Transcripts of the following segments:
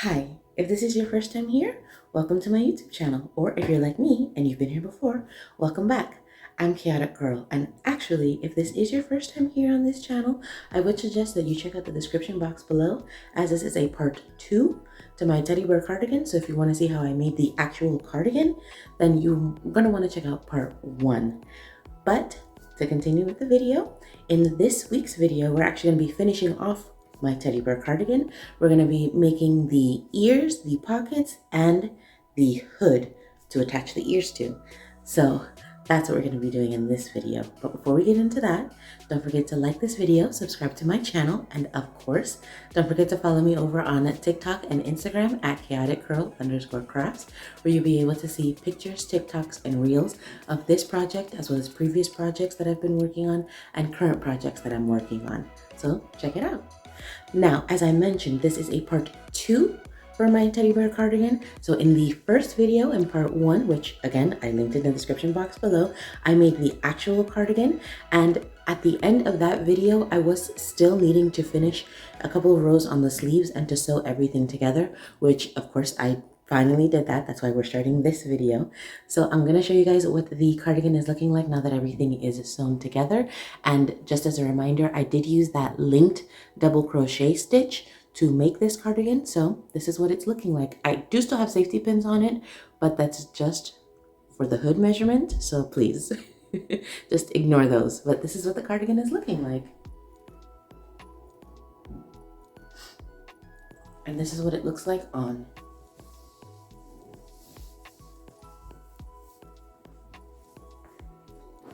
Hi, if this is your first time here, welcome to my YouTube channel, or if you're like me and you've been here before, welcome back. I'm Chaotic Girl, and actually, if this is your first time here on this channel, I would suggest that you check out the description box below, as this is a part 2 to my Teddy Bear Cardigan. So if you want to see how I made the actual cardigan, then you're going to want to check out part 1. But to continue with the video, in this week's video, we're actually going to be finishing off my Teddy Bear Cardigan. We're going to be making the ears, the pockets, and the hood to attach the ears to. So that's what we're going to be doing in this video. But before we get into that, don't forget to like this video, subscribe to my channel, and of course, don't forget to follow me over on TikTok and Instagram at chaoticgirl_crafts, where you'll be able to see pictures, TikToks, and reels of this project, as well as previous projects that I've been working on and current projects that I'm working on. So check it out. Now, as I mentioned, this is a part 2 for my Teddy Bear Cardigan. So in the first video, in part 1, which again, I linked in the description box below, I made the actual cardigan. And at the end of that video, I was still needing to finish a couple of rows on the sleeves and to sew everything together, which of course I finally did that. That's why we're starting this video. So I'm going to show you guys what the cardigan is looking like now that everything is sewn together. And just as a reminder, I did use that linked double crochet stitch to make this cardigan. So this is what it's looking like. I do still have safety pins on it, but that's just for the hood measurement. So please just ignore those. But this is what the cardigan is looking like. And this is what it looks like on.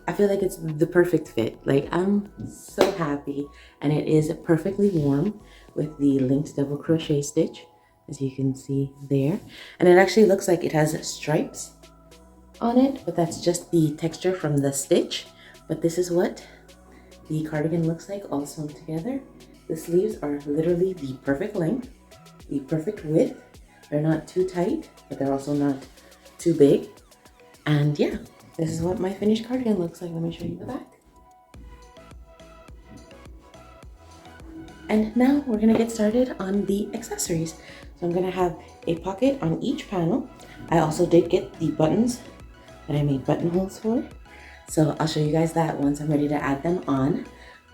I feel like it's the perfect fit. Like, I'm so happy, and it is perfectly warm with the linked double crochet stitch, as you can see there. And it actually looks like it has stripes on it, but that's just the texture from the stitch. But this is what the cardigan looks like all sewn together. The sleeves are literally the perfect length, the perfect width. They're not too tight, but they're also not too big. And yeah, this is what my finished cardigan looks like. Let me show you the back. And now we're gonna get started on the accessories. So I'm gonna have a pocket on each panel. I also did get the buttons that I made buttonholes for. So I'll show you guys that once I'm ready to add them on.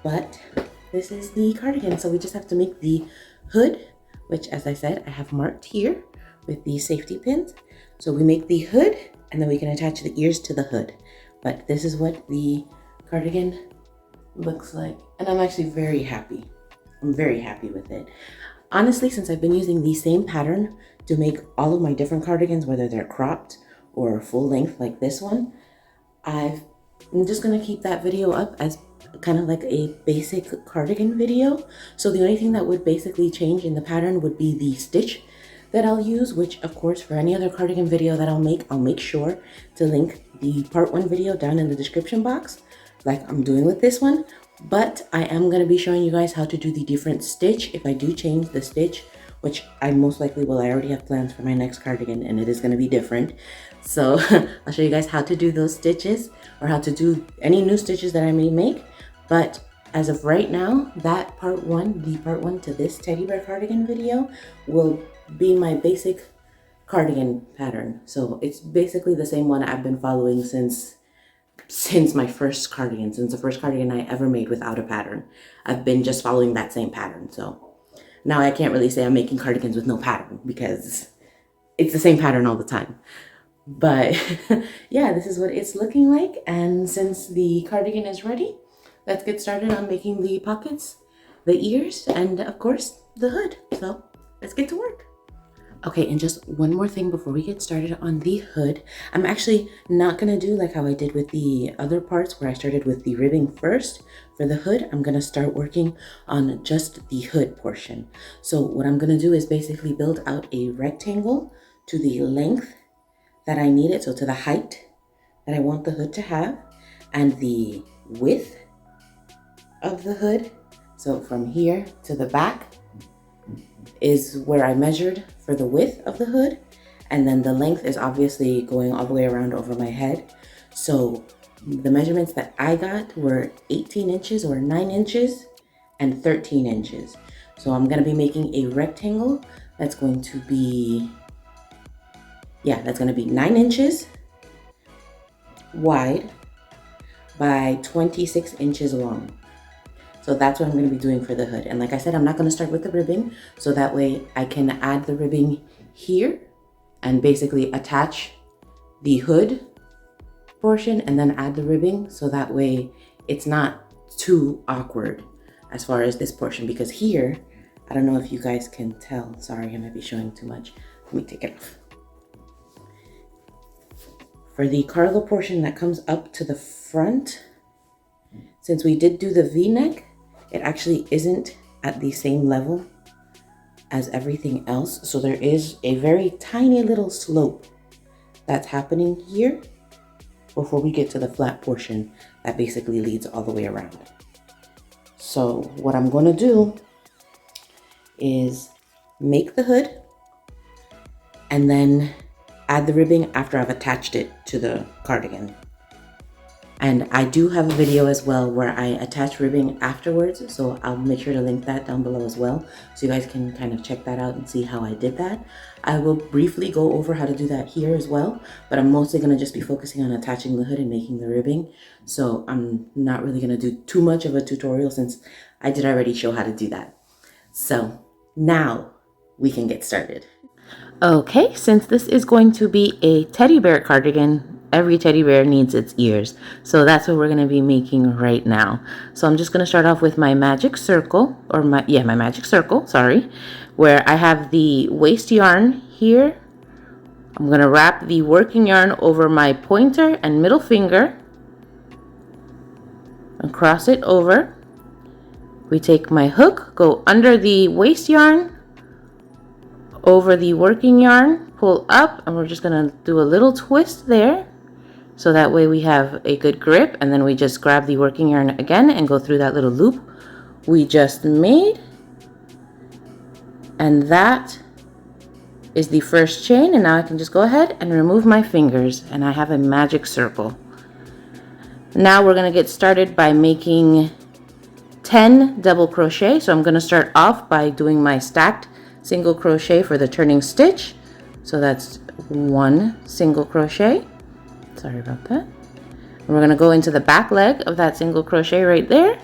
But this is the cardigan. So we just have to make the hood, which, as I said, I have marked here with the safety pins. So we make the hood, and then we can attach the ears to the hood. But this is what the cardigan looks like. And I'm actually very happy. I'm very happy with it. Honestly, since I've been using the same pattern to make all of my different cardigans, whether they're cropped or full length like this one, I'm just gonna keep that video up as kind of like a basic cardigan video. So the only thing that would basically change in the pattern would be the stitch that I'll use, which of course for any other cardigan video that I'll make sure to link the part 1 video down in the description box, like I'm doing with this one. But I am going to be showing you guys how to do the different stitch if I do change the stitch, which I most likely will. I already have plans for my next cardigan, and it is going to be different. So I'll show you guys how to do those stitches, or how to do any new stitches that I may make. But as of right now, that part 1, the part 1 to this Teddy Bear Cardigan video, will be my basic cardigan pattern. So it's basically the same one I've been following since my first cardigan, since the first cardigan I ever made without a pattern. I've been just following that same pattern. So now I can't really say I'm making cardigans with no pattern, because it's the same pattern all the time. But yeah, this is what it's looking like. And since the cardigan is ready, let's get started on making the pockets, the ears, and of course the hood. So let's get to work. Okay, and just one more thing before we get started on the hood. I'm actually not gonna do like how I did with the other parts, where I started with the ribbing first. For the hood, I'm gonna start working on just the hood portion. So what I'm gonna do is basically build out a rectangle to the length that I need it, so to the height that I want the hood to have, and the width of the hood. So from here to the back is where I measured for the width of the hood, and then the length is obviously going all the way around over my head. So the measurements that I got were 18 inches or 9 inches and 13 inches. So I'm going to be making a rectangle That's going to be, yeah, that's going to be 9 inches wide by 26 inches long. So that's what I'm going to be doing for the hood. And like I said, I'm not going to start with the ribbing, so that way I can add the ribbing here and basically attach the hood portion and then add the ribbing, so that way it's not too awkward as far as this portion, because here, I don't know if you guys can tell, sorry, I might be showing too much. Let me take it off. For the cargo portion that comes up to the front, since we did do the V-neck, it actually isn't at the same level as everything else. So there is a very tiny little slope that's happening here before we get to the flat portion that basically leads all the way around. So what I'm going to do is make the hood and then add the ribbing after I've attached it to the cardigan. And I do have a video as well where I attach ribbing afterwards, so I'll make sure to link that down below as well, so you guys can kind of check that out and see how I did that. I will briefly go over how to do that here as well, but I'm mostly going to just be focusing on attaching the hood and making the ribbing. So I'm not really going to do too much of a tutorial since I did already show how to do that. So now we can get started. Okay, since this is going to be a teddy bear cardigan, every teddy bear needs its ears. So that's what we're going to be making right now. So I'm just going to start off with my magic circle, or my magic circle, sorry, where I have the waste yarn here. I'm going to wrap the working yarn over my pointer and middle finger and cross it over. We take my hook, go under the waste yarn, over the working yarn, pull up, and we're just going to do a little twist there. So that way we have a good grip, and then we just grab the working yarn again and go through that little loop we just made. And that is the first chain, and now I can just go ahead and remove my fingers, and I have a magic circle. Now we're going to get started by making 10 double crochet. So I'm going to start off by doing my stacked single crochet for the turning stitch. So that's 1 single crochet. Sorry about that. And we're going to go into the back leg of that single crochet right there.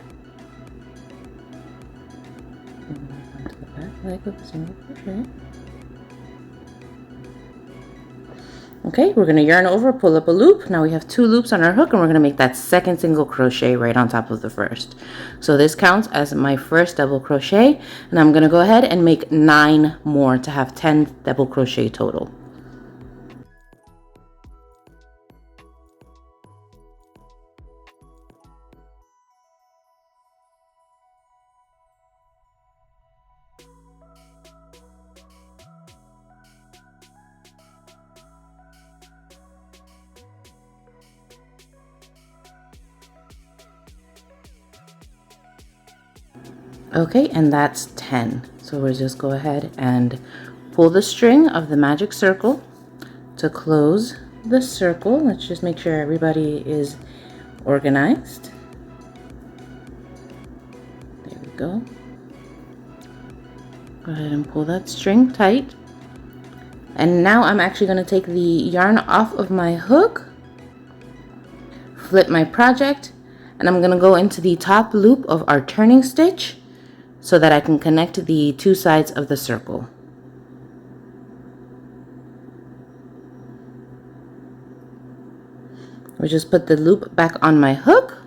Into the back leg of the single crochet. Okay, we're going to yarn over, pull up a loop. Now we have 2 loops on our hook, and we're going to make that second single crochet right on top of the first. So this counts as my first double crochet, and I'm going to go ahead and make 9 more to have 10 double crochet total. Okay, and that's 10. So we'll just go ahead and pull the string of the magic circle to close the circle. Let's just make sure everybody is organized. There we go. Go ahead and pull that string tight. And now I'm actually going to take the yarn off of my hook, flip my project, and I'm going to go into the top loop of our turning stitch so that I can connect the 2 sides of the circle. We just put the loop back on my hook,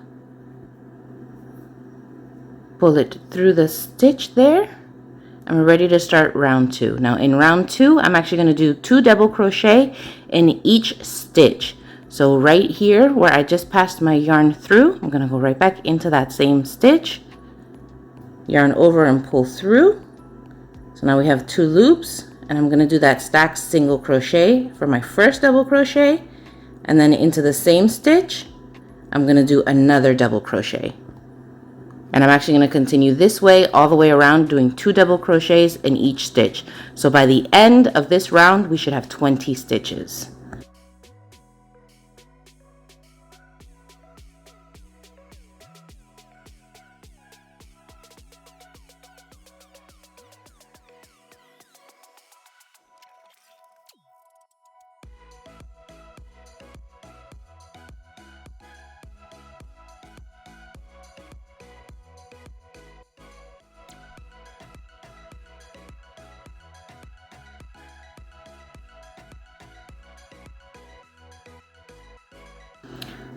pull it through the stitch there, and we're ready to start round 2. Now in round 2, I'm actually going to do 2 double crochet in each stitch. So right here where I just passed my yarn through, I'm going to go right back into that same stitch, yarn over and pull through. So now we have 2 loops, and I'm going to do that stacked single crochet for my first double crochet, and then into the same stitch I'm going to do another double crochet. And I'm actually going to continue this way all the way around, doing 2 double crochets in each stitch. So by the end of this round we should have 20 stitches.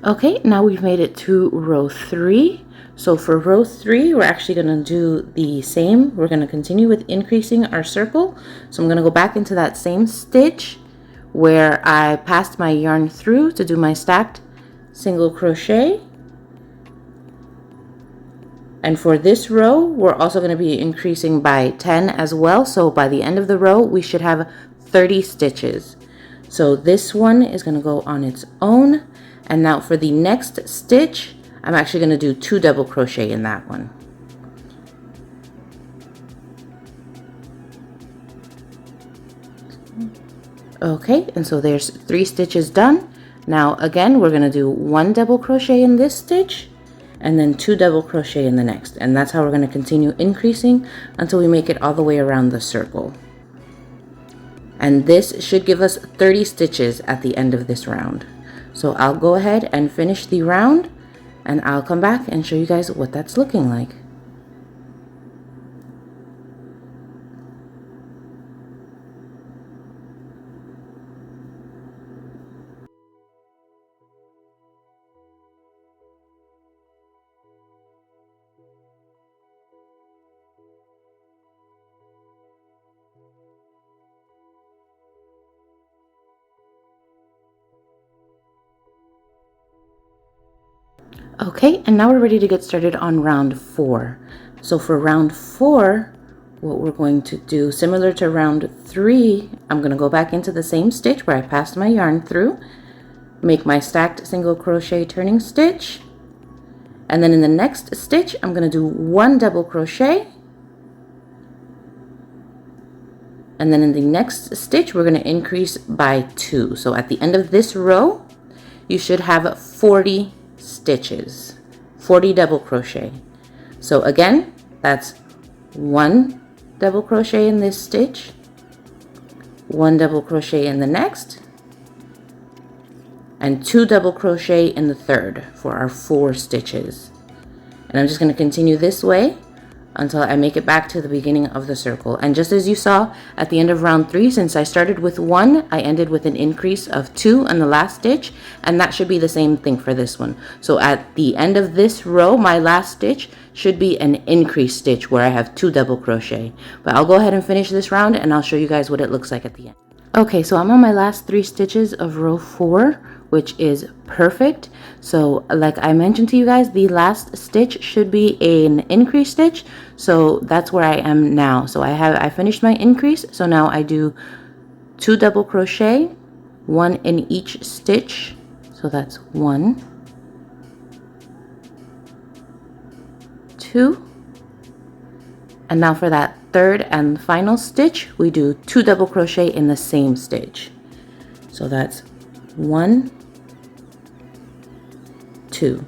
Okay, now we've made it to row 3. So for row 3, we're actually going to do the same. We're going to continue with increasing our circle. So I'm going to go back into that same stitch where I passed my yarn through to do my stacked single crochet. And for this row, we're also going to be increasing by 10 as well. So by the end of the row, we should have 30 stitches. So this one is going to go on its own. And now for the next stitch, I'm actually going to do 2 double crochet in that one. Okay, and so there's 3 stitches done. Now again, we're going to do 1 double crochet in this stitch and then 2 double crochet in the next. And that's how we're going to continue increasing until we make it all the way around the circle. And this should give us 30 stitches at the end of this round. So I'll go ahead and finish the round and I'll come back and show you guys what that's looking like. Okay, and now we're ready to get started on round 4. So for round 4, what we're going to do, similar to round 3, I'm going to go back into the same stitch where I passed my yarn through, make my stacked single crochet turning stitch, and then in the next stitch, I'm going to do 1 double crochet, and then in the next stitch, we're going to increase by 2. So at the end of this row, you should have 40 stitches, 40 double crochet. So again, that's 1 double crochet in this stitch, 1 double crochet in the next, and 2 double crochet in the third for our 4 stitches. And I'm just going to continue this way until I make it back to the beginning of the circle. And just as you saw at the end of round 3, since I started with 1, I ended with an increase of 2 on the last stitch, and that should be the same thing for this one. So at the end of this row, my last stitch should be an increase stitch where I have 2 double crochet. But I'll go ahead and finish this round and I'll show you guys what it looks like at the end. Okay, so I'm on my last 3 stitches of row 4, which is perfect. So like I mentioned to you guys, the last stitch should be an increase stitch. So that's where I am now. So I finished my increase. So now I do 2 double crochet, 1 in each stitch. So that's 1, 2. And now for that third and final stitch, we do 2 double crochet in the same stitch. So that's 1, 2.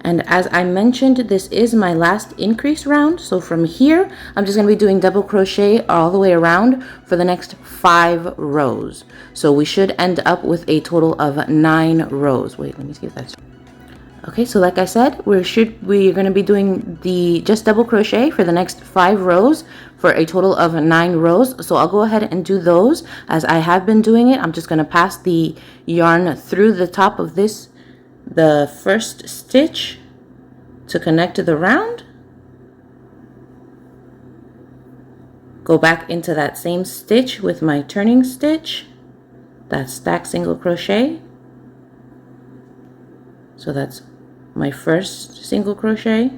And as I mentioned, this is my last increase round. So from here, I'm just going to be doing double crochet all the way around for the next 5 rows. So we should end up with a total of 9 rows. Wait, let me see if that's okay. So like I said, we're going to be doing the just double crochet for the next 5 rows for a total of 9 rows. So I'll go ahead and do those as I have been doing it. I'm just going to pass the yarn through the top of the first stitch to connect to the round. Go back into that same stitch with my turning stitch, that stacked single crochet. So that's my first single crochet.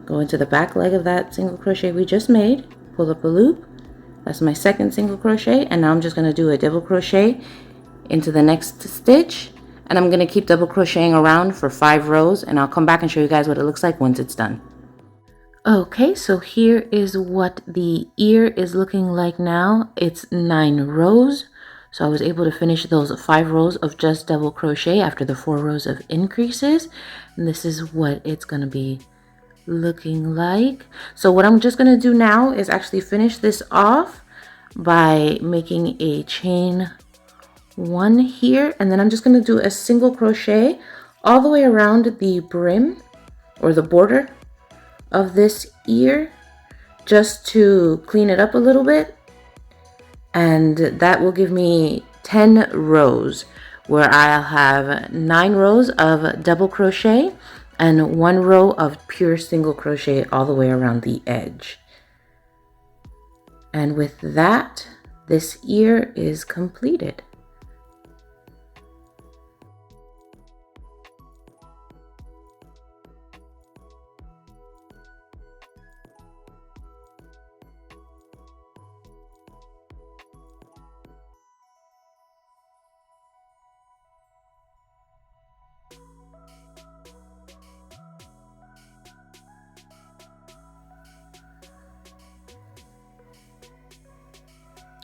Go into the back leg of that single crochet we just made, pull up a loop. That's my second single crochet, and now I'm just going to do a double crochet into the next stitch, and I'm going to keep double crocheting around for 5 rows, and I'll come back and show you guys what it looks like once it's done. Okay, so here is what the ear is looking like now. It's 9 rows. So I was able to finish those 5 rows of just double crochet after the 4 rows of increases. And this is what it's going to be looking like. So what I'm just going to do now is actually finish this off by making a chain 1 here. And then I'm just going to do a single crochet all the way around the brim or the border of this ear just to clean it up a little bit. And that will give me 10 rows, where I'll have 9 rows of double crochet and 1 row of pure single crochet all the way around the edge. And with that, this ear is completed.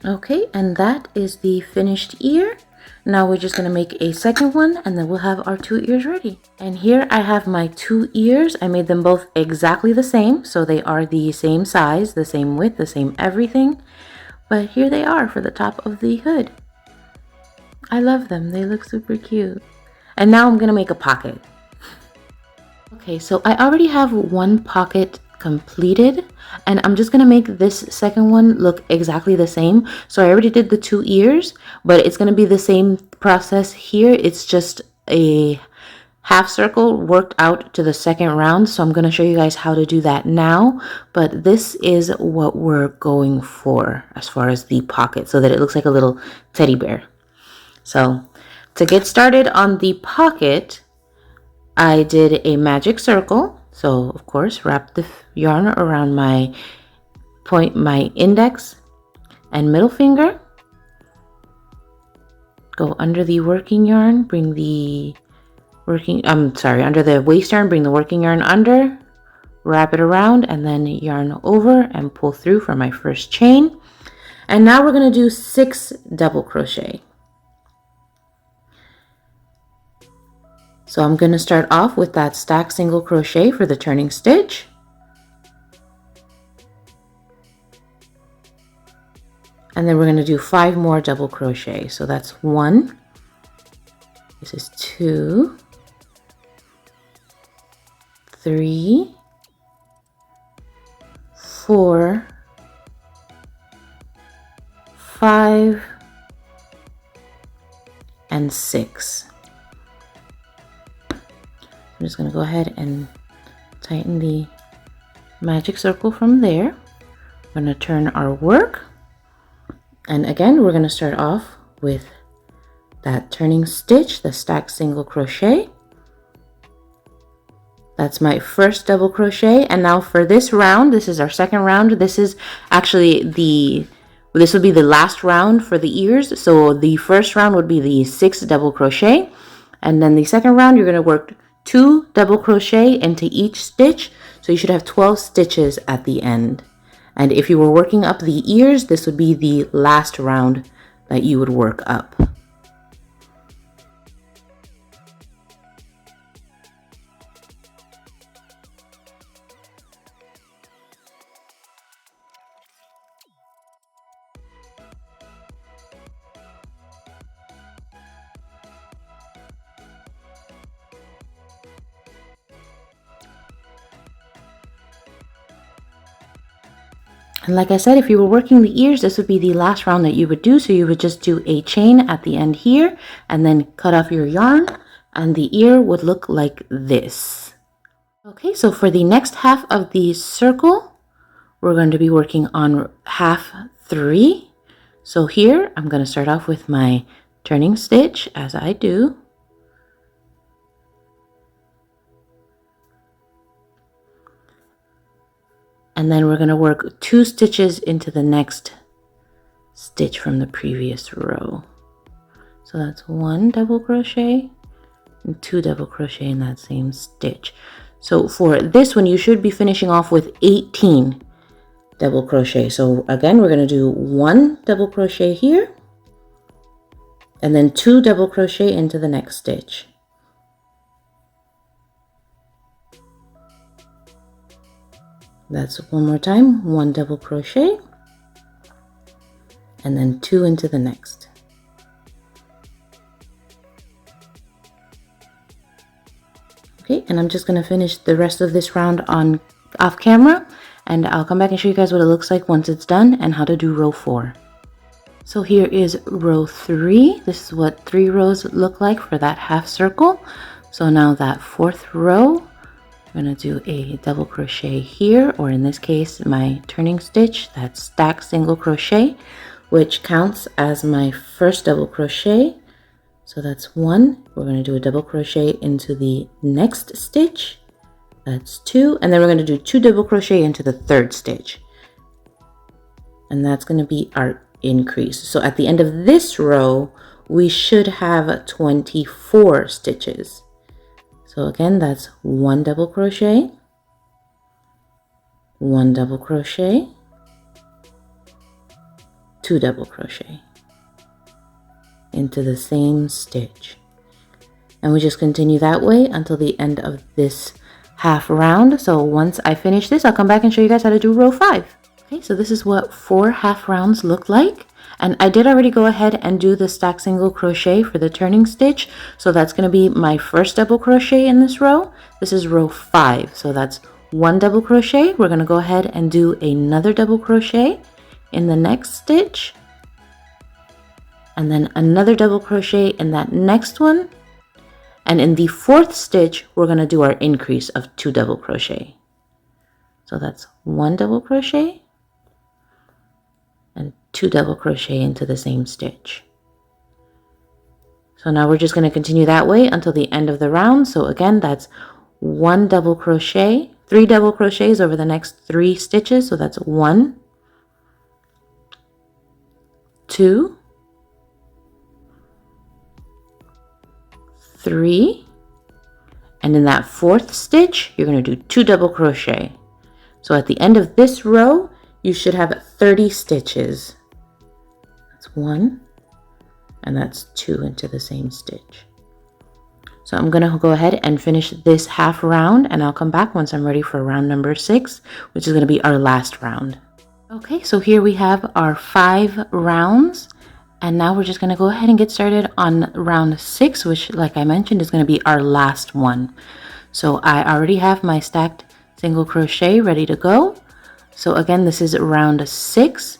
Okay, and that is the finished ear. Now we're just going to make a second one, and then we'll have our 2 ears ready. And here I have my 2 ears. I made them both exactly the same, so they are the same size, the same width, the same everything. But here they are for the top of the hood. I love them. They look super cute. And now I'm going to make a pocket. Okay, so I already have one pocket completed, and I'm just gonna make this second one look exactly the same. So I already did the 2 ears, but it's gonna be the same process here. It's just a half circle worked out to the second round. So I'm gonna show you guys how to do that now, but this is what we're going for as far as the pocket, so that it looks like a little teddy bear. So to get started on the pocket, I did a magic circle. So of course, wrap the yarn around my index and middle finger. Go under the working yarn, bring the under the waist yarn, bring the working yarn under, wrap it around, and then yarn over and pull through for my first chain. And now we're going to do 6 double crochet. So I'm going to start off with that stack single crochet for the turning stitch. And then we're going to do 5 more double crochet. So that's 1. This is 2, 3, 4, 5, and 6. I'm just going to go ahead and tighten the magic circle from there. I'm going to turn our work. And again, we're going to start off with that turning stitch, the stacked single crochet. That's my first double crochet. And now for this round, this is our second round. This is actually this would be the last round for the ears. So the first round would be the 6 double crochet. And then the second round, you're going to work 2 double crochet into each stitch, so you should have 12 stitches at the end. And if you were working up the ears, this would be the last round that you would work up. And like I said, if you were working the ears, this would be the last round that you would do. So you would just do a chain at the end here and then cut off your yarn, and the ear would look like this. Okay, so for the next half of the circle, we're going to be working on half 3. So here, I'm going to start off with my turning stitch as I do. And then we're going to work 2 stitches into the next stitch from the previous row. So that's 1 double crochet and 2 double crochet in that same stitch. So for this one, you should be finishing off with 18 double crochet. So again, we're going to do 1 double crochet here and then 2 double crochet into the next stitch. That's one more time, 1 double crochet and then 2 into the next. Okay, and I'm just going to finish the rest of this round off camera, and I'll come back and show you guys what it looks like once it's done and how to do row 4. So here is row 3. This is what 3 rows look like for that half circle. So now that 4th row, I'm going to do a double crochet here, or in this case my turning stitch, that's stacked single crochet, which counts as my first double crochet. So that's 1. We're going to do a double crochet into the next stitch, that's 2, and then we're going to do 2 double crochet into the 3rd stitch, and that's going to be our increase. So at the end of this row we should have 24 stitches. So again, that's 1 double crochet, 1 double crochet, 2 double crochet into the same stitch, and we just continue that way until the end of this half round. So once I finish this, I'll come back and show you guys how to do row 5. Okay, so this is what 4 half rounds look like. And I did already go ahead and do the stack single crochet for the turning stitch. So that's going to be my first double crochet in this row. This is row 5. So that's 1 double crochet. We're going to go ahead and do another double crochet in the next stitch. And then another double crochet in that next one. And in the 4th stitch, we're going to do our increase of 2 double crochet. So that's 1 double crochet and 2 double crochet into the same stitch. So now we're just going to continue that way until the end of the round. So again, that's 1 double crochet, 3 double crochets over the next 3 stitches. So that's 1, 2, 3, and in that 4th stitch, you're going to do 2 double crochet. So at the end of this row, you should have 30 stitches. That's 1, and that's 2 into the same stitch. So I'm going to go ahead and finish this half round, and I'll come back once I'm ready for round number 6, which is going to be our last round. Okay, so here we have our 5 rounds, and now we're just going to go ahead and get started on round 6, which, like I mentioned, is going to be our last one. So I already have my stacked single crochet ready to go. So again, this is round 6.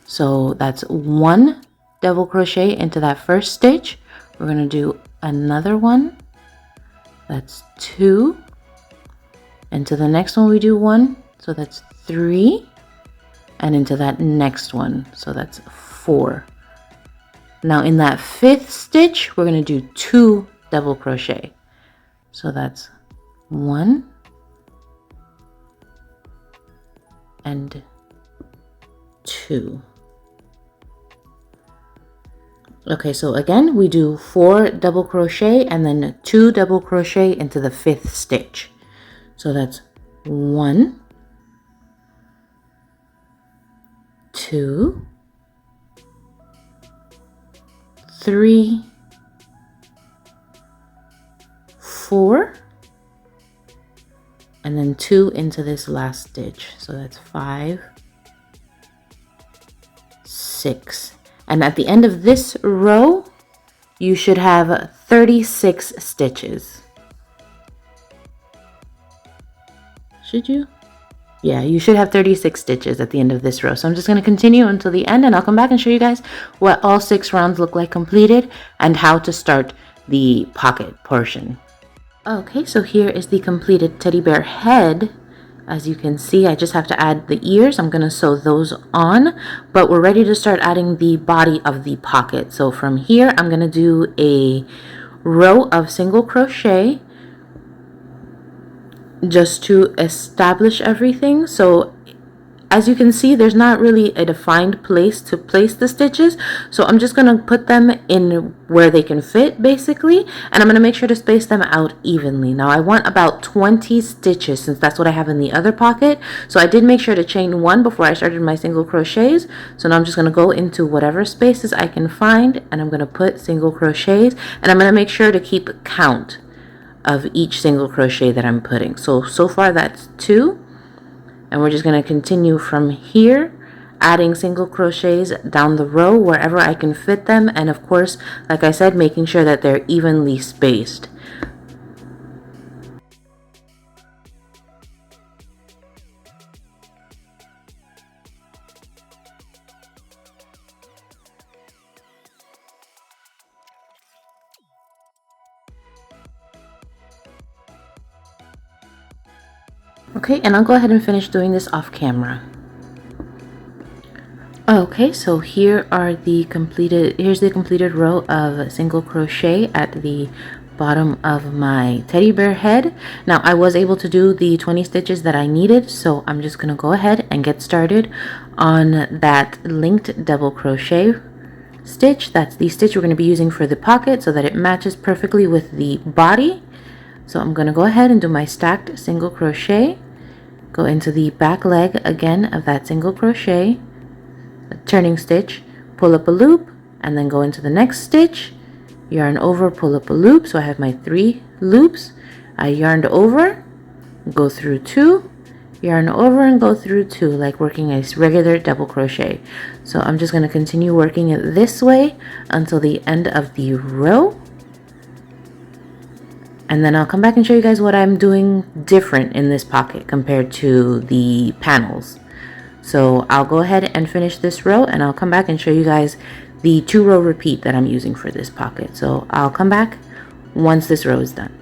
So that's 1 double crochet into that first stitch. We're going to do another one. That's 2. Into the next one we do 1. So that's 3. And into that next one. So that's 4. Now in that 5th stitch, we're going to do 2 double crochet. So that's 1 and 2. Okay, so again, we do 4 double crochet and then 2 double crochet into the 5th stitch. So that's 1, 2, 3, 4, and then 2 into this last stitch. So that's 5, 6. And at the end of this row, you should have 36 stitches. Should you? Yeah, you should have 36 stitches at the end of this row. So I'm just going to continue until the end, and I'll come back and show you guys what all 6 rounds look like completed and how to start the pocket portion. Okay, so here is the completed teddy bear head. As you can see, I just have to add the ears. I'm going to sew those on, but we're ready to start adding the body of the pocket. So from here, I'm going to do a row of single crochet just to establish everything. So as you can see, there's not really a defined place to place the stitches, so I'm just going to put them in where they can fit basically, and I'm going to make sure to space them out evenly. Now I want about 20 stitches since that's what I have in the other pocket, so I did make sure to chain 1 before I started my single crochets. So now I'm just going to go into whatever spaces I can find, and I'm going to put single crochets, and I'm going to make sure to keep count of each single crochet that I'm putting. So far that's 2. And we're just going to continue from here, adding single crochets down the row wherever I can fit them. And of course, like I said, making sure that they're evenly spaced. Okay, and I'll go ahead and finish doing this off camera. Okay, so here's the completed row of single crochet at the bottom of my teddy bear head. Now I was able to do the 20 stitches that I needed, so I'm just gonna go ahead and get started on that linked double crochet stitch. That's the stitch we're going to be using for the pocket so that it matches perfectly with the body. So I'm going to go ahead and do my stacked single crochet, go into the back leg again of that single crochet, a turning stitch, pull up a loop, and then go into the next stitch, yarn over, pull up a loop. So I have my 3 loops. I yarned over, go through 2, yarn over and go through 2, like working a regular double crochet. So I'm just going to continue working it this way until the end of the row, and then I'll come back and show you guys what I'm doing different in this pocket compared to the panels. So I'll go ahead and finish this row, and I'll come back and show you guys the 2-row repeat that I'm using for this pocket. So I'll come back once this row is done.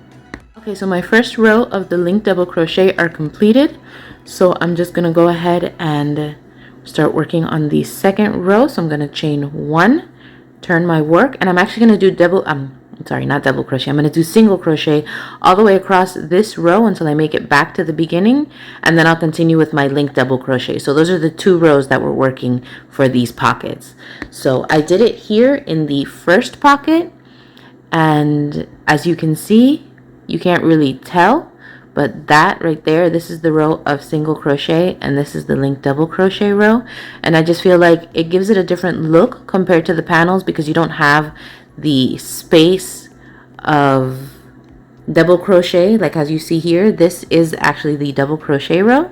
Okay, so my first row of the linked double crochet are completed. So I'm just gonna go ahead and start working on the second row. So I'm gonna chain 1, turn my work, and I'm actually gonna do not double crochet. I'm gonna do single crochet all the way across this row until I make it back to the beginning, and then I'll continue with my linked double crochet. So those are the 2 rows that we're working for these pockets. So I did it here in the first pocket, and as you can see, you can't really tell, but that right there, this is the row of single crochet, and this is the linked double crochet row. And I just feel like it gives it a different look compared to the panels because you don't have the space of double crochet. Like as you see here, this is actually the double crochet row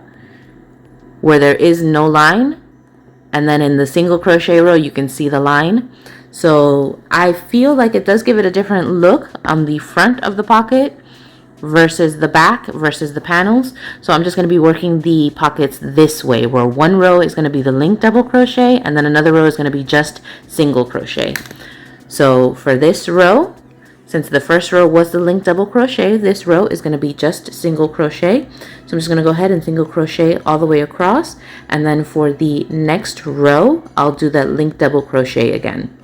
where there is no line, and then in the single crochet row you can see the line. So I feel like it does give it a different look on the front of the pocket versus the back versus the panels. So I'm just going to be working the pockets this way, where one row is going to be the linked double crochet and then another row is going to be just single crochet. So for this row, since the first row was the linked double crochet, this row is going to be just single crochet. So I'm just going to go ahead and single crochet all the way across, and then for the next row I'll do that linked double crochet again.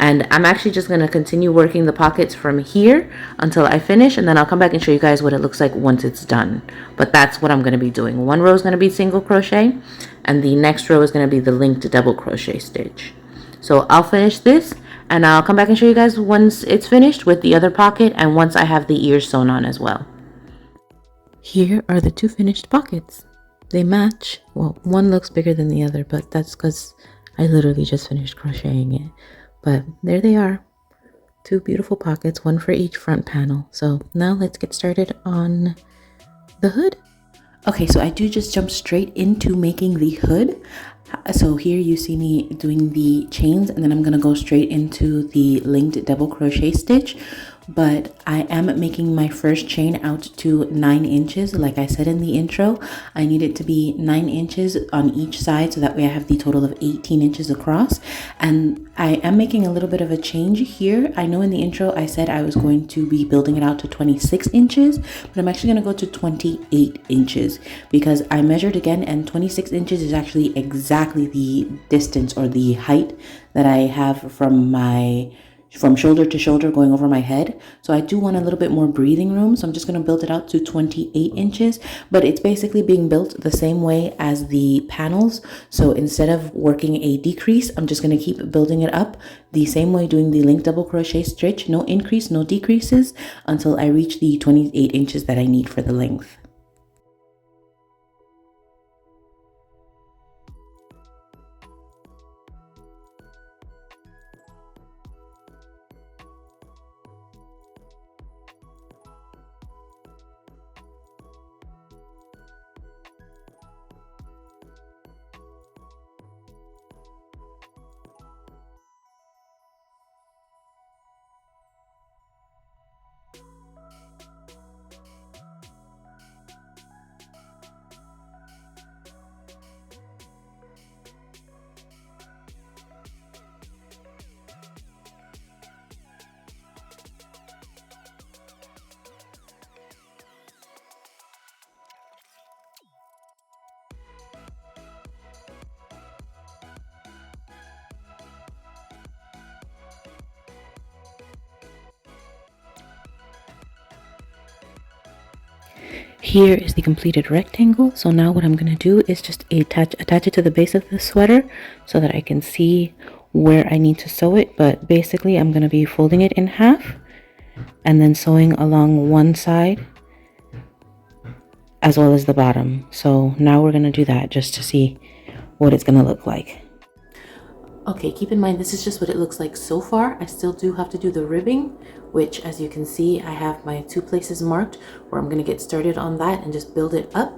And I'm actually just going to continue working the pockets from here until I finish, and then I'll come back and show you guys what it looks like once it's done. But that's what I'm going to be doing. One row is going to be single crochet, and the next row is going to be the linked double crochet stitch. So I'll finish this, and I'll come back and show you guys once it's finished with the other pocket and once I have the ears sewn on as well. Here are the 2 finished pockets. They match. Well, one looks bigger than the other, but that's because I literally just finished crocheting it. But there they are, 2 beautiful pockets, one for each front panel. So now let's get started on the hood. Okay, so I do just jump straight into making the hood. So here you see me doing the chains, and then I'm gonna go straight into the linked double crochet stitch. But I am making my first chain out to 9 inches. Like I said in the intro, I need it to be 9 inches on each side, so that way I have the total of 18 inches across. And I am making a little bit of a change here. I know in the intro I said I was going to be building it out to 26 inches, but I'm actually going to go to 28 inches because I measured again, and 26 inches is actually exactly the distance or the height that I have from shoulder to shoulder going over my head. So I do want a little bit more breathing room, so I'm just going to build it out to 28 inches, but it's basically being built the same way as the panels. So instead of working a decrease, I'm just going to keep building it up the same way, doing the linked double crochet stitch, no increase, no decreases, until I reach the 28 inches that I need for the length. Here is the completed rectangle. So now what I'm going to do is just attach it to the base of the sweater so that I can see where I need to sew it. But basically I'm going to be folding it in half and then sewing along one side as well as the bottom. So now we're going to do that just to see what it's going to look like. Okay, keep in mind this is just what it looks like so far. I still do have to do the ribbing, which as you can see I have my 2 places marked where I'm going to get started on that and just build it up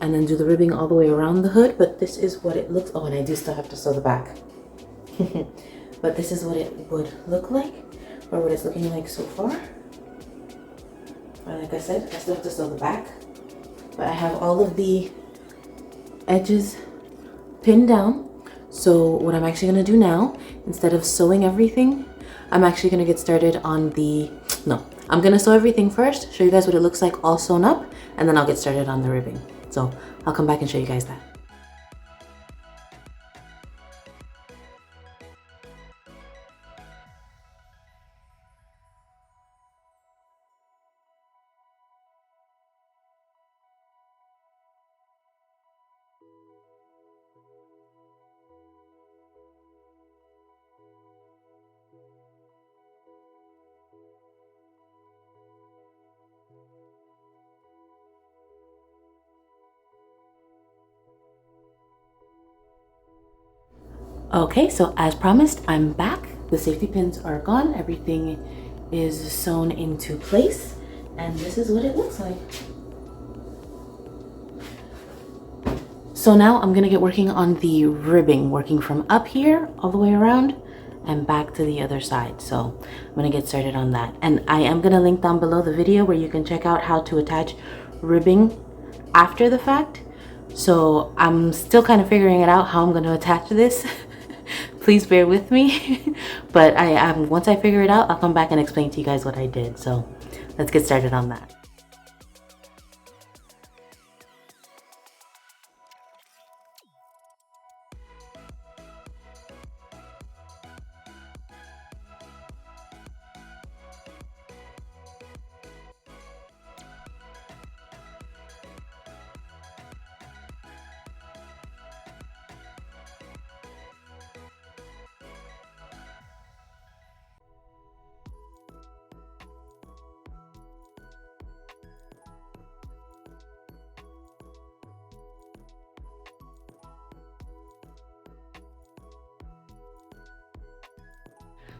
and then do the ribbing all the way around the hood. But this is what it looks, oh, and I do still have to sew the back. But this is what it would look like, or what it's looking like so far. Like I said, I still have to sew the back, but I have all of the edges pinned down. So what I'm actually going to do now, instead of sewing everything, I'm actually going to get started on I'm going to sew everything first, show you guys what it looks like all sewn up, and then I'll get started on the ribbing. So I'll come back and show you guys that. Okay, so as promised, I'm back. The safety pins are gone. Everything is sewn into place, and this is what it looks like. So now I'm gonna get working on the ribbing, working from up here all the way around and back to the other side. So I'm gonna get started on that. And I am gonna link down below the video where you can check out how to attach ribbing after the fact. So I'm still kind of figuring it out how I'm gonna attach this. Please bear with me. But once I figure it out, I'll come back and explain to you guys what I did. So let's get started on that.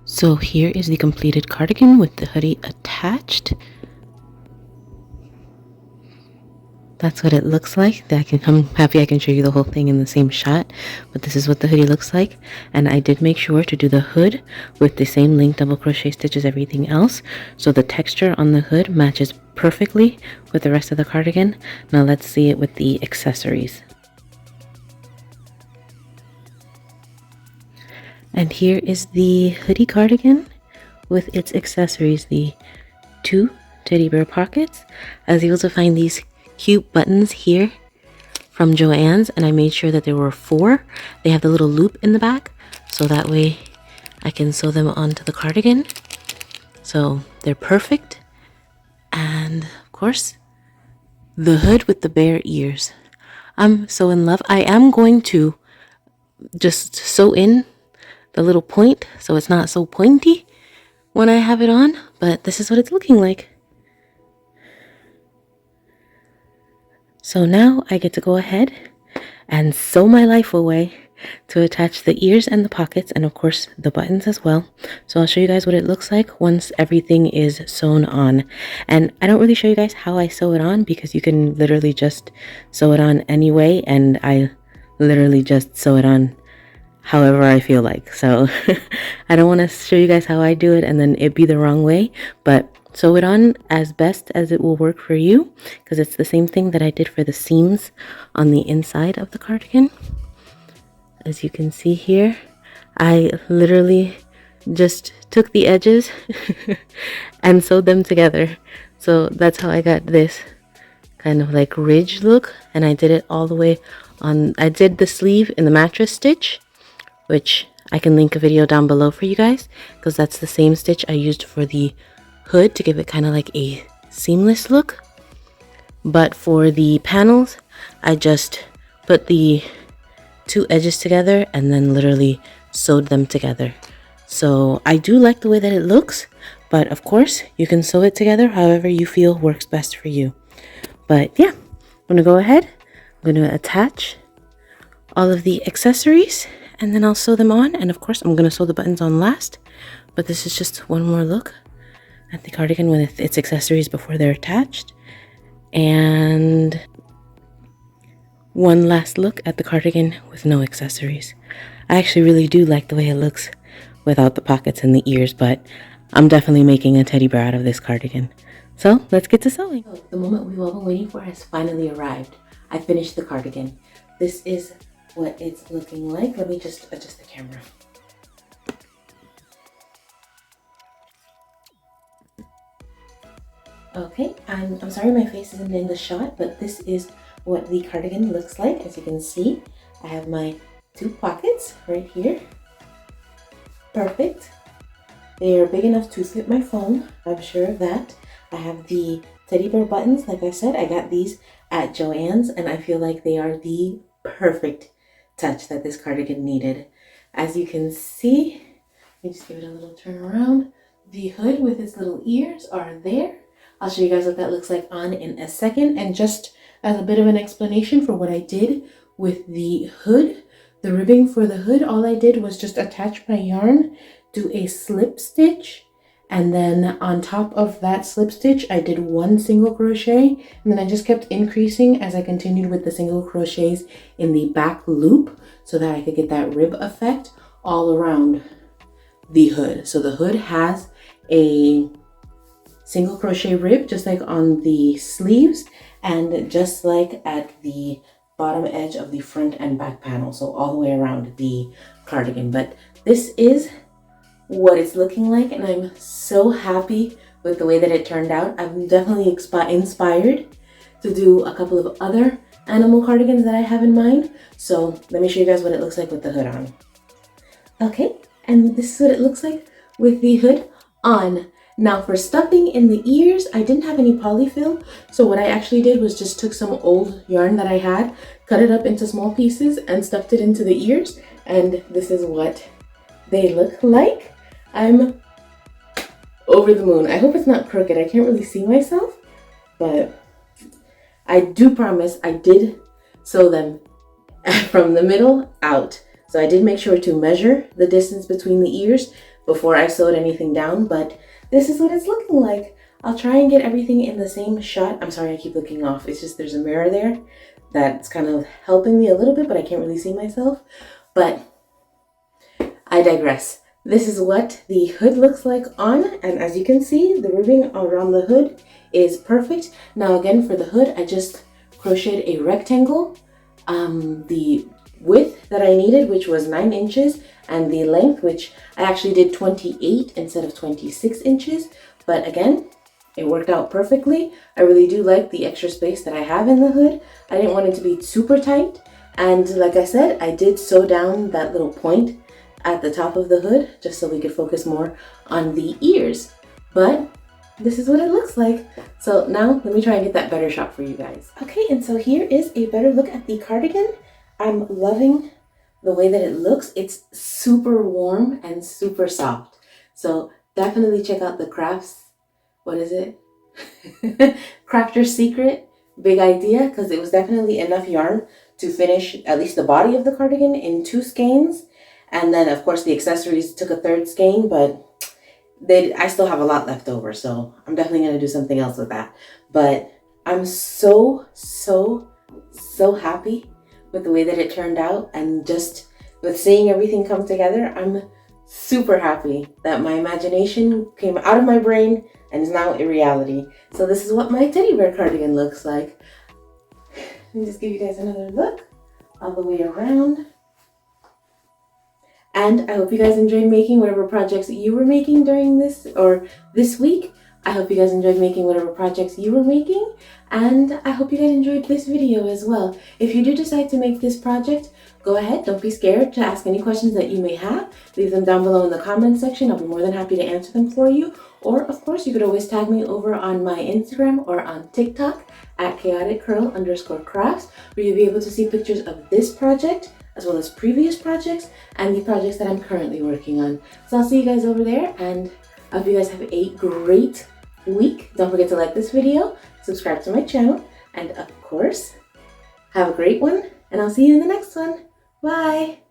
So here is the completed cardigan with the hoodie attached. That's what it looks like. I'm happy I can show you the whole thing in the same shot, but this is what the hoodie looks like. And I did make sure to do the hood with the same link double crochet stitch as everything else, so the texture on the hood matches perfectly with the rest of the cardigan. Now let's see it with the accessories. And here is the hoodie cardigan with its accessories, the 2 teddy bear pockets. I was able to find these cute buttons here from Joann's, and I made sure that there were 4. They have the little loop in the back, so that way I can sew them onto the cardigan. So they're perfect. And of course, the hood with the bear ears. I'm so in love. I am going to just sew in the little point so it's not so pointy when I have it on, but this is what it's looking like. So now I get to go ahead and sew my life away to attach the ears and the pockets, and of course the buttons as well. So I'll show you guys what it looks like once everything is sewn on. And I don't really show you guys how I sew it on because you can literally just sew it on anyway, and I literally just sew it on however I feel like. So I don't want to show you guys how I do it and then it be the wrong way, but sew it on as best as it will work for you, because it's the same thing that I did for the seams on the inside of the cardigan. As you can see here, I literally just took the edges and sewed them together. So that's how I got this kind of like ridge look, and I did it all the way on. I did the sleeve in the mattress stitch, which I can link a video down below for you guys, because that's the same stitch I used for the hood to give it kind of like a seamless look. But for the panels, I just put the two edges together and then literally sewed them together. So I do like the way that it looks, but of course you can sew it together however you feel works best for you. But yeah, I'm gonna go ahead, I'm gonna attach all of the accessories and then I'll sew them on. And of course I'm gonna sew the buttons on last, but this is just one more look at the cardigan with its accessories before they're attached. And one last look at the cardigan with no accessories. I actually really do like the way it looks without the pockets and the ears, but I'm definitely making a teddy bear out of this cardigan. So let's get to sewing. So the moment we've all been waiting for has finally arrived. I finished the cardigan. This is what it's looking like. Let me just adjust the camera. Okay, I'm sorry my face isn't in the shot, but this is what the cardigan looks like. As you can see, I have my two pockets right here. Perfect. They are big enough to fit my phone, I'm sure of that. I have the teddy bear buttons. Like I said, I got these at Joann's and I feel like they are the perfect touch that this cardigan needed. As you can see, let me just give it a little turn around. The hood with its little ears are there. I'll show you guys what that looks like on in a second. And just as a bit of an explanation for what I did with the hood, the ribbing for the hood, all I did was just attach my yarn, do a slip stitch, and then on top of that slip stitch, I did one single crochet, and then I just kept increasing as I continued with the single crochets in the back loop so that I could get that rib effect all around the hood. So the hood has a single crochet rib just like on the sleeves and just like at the bottom edge of the front and back panel, so all the way around the cardigan. But this is what it's looking like and I'm so happy with the way that it turned out. I'm definitely inspired to do a couple of other animal cardigans that I have in mind. So let me show you guys what it looks like with the hood on. Okay, and this is what it looks like with the hood on. Now for stuffing in the ears, I didn't have any polyfill, so what I actually did was just took some old yarn that I had, cut it up into small pieces and stuffed it into the ears, and this is what they look like. I'm over the moon. I hope it's not crooked. I can't really see myself, but I do promise I did sew them from the middle out. So I did make sure to measure the distance between the ears before I sewed anything down, but this is what it's looking like. I'll try and get everything in the same shot. I'm sorry I keep looking off. It's just there's a mirror there that's kind of helping me a little bit, but I can't really see myself. But I digress. This is what the hood looks like on, and as you can see, the ribbing around the hood is perfect. Now again, for the hood, I just crocheted a rectangle. The width that I needed, which was 9 inches, and the length, which I actually did 28 instead of 26 inches. But again, it worked out perfectly. I really do like the extra space that I have in the hood. I didn't want it to be super tight. And like I said, I did sew down that little point at the top of the hood just so we could focus more on the ears. But this is what it looks like. So now let me try and get that better shot for you guys. Okay, and so here is a better look at the cardigan. I'm loving the way that it looks. It's super warm and super soft. So definitely check out the crafts. What is it? Crafter's Secret. Big idea, because it was definitely enough yarn to finish at least the body of the cardigan in 2 skeins. And then of course the accessories took a 3rd skein, but I still have a lot left over. So I'm definitely going to do something else with that. But I'm so happy with the way that it turned out, and just with seeing everything come together, I'm super happy that my imagination came out of my brain and is now a reality. So this is what my teddy bear cardigan looks like. Let me just give you guys another look all the way around. And I hope you guys enjoyed making whatever projects you were making during this week. I hope you guys enjoyed making whatever projects you were making, and I hope you guys enjoyed this video as well. If you do decide to make this project, go ahead, don't be scared to ask any questions that you may have. Leave them down below in the comments section. I'll be more than happy to answer them for you. Or, of course, you could always tag me over on my Instagram or on TikTok at chaoticcurl_crafts, where you'll be able to see pictures of this project, as well as previous projects, and the projects that I'm currently working on. So I'll see you guys over there, and I hope you guys have a great week. Don't forget to like this video, subscribe to my channel, and of course, have a great one, and I'll see you in the next one. Bye!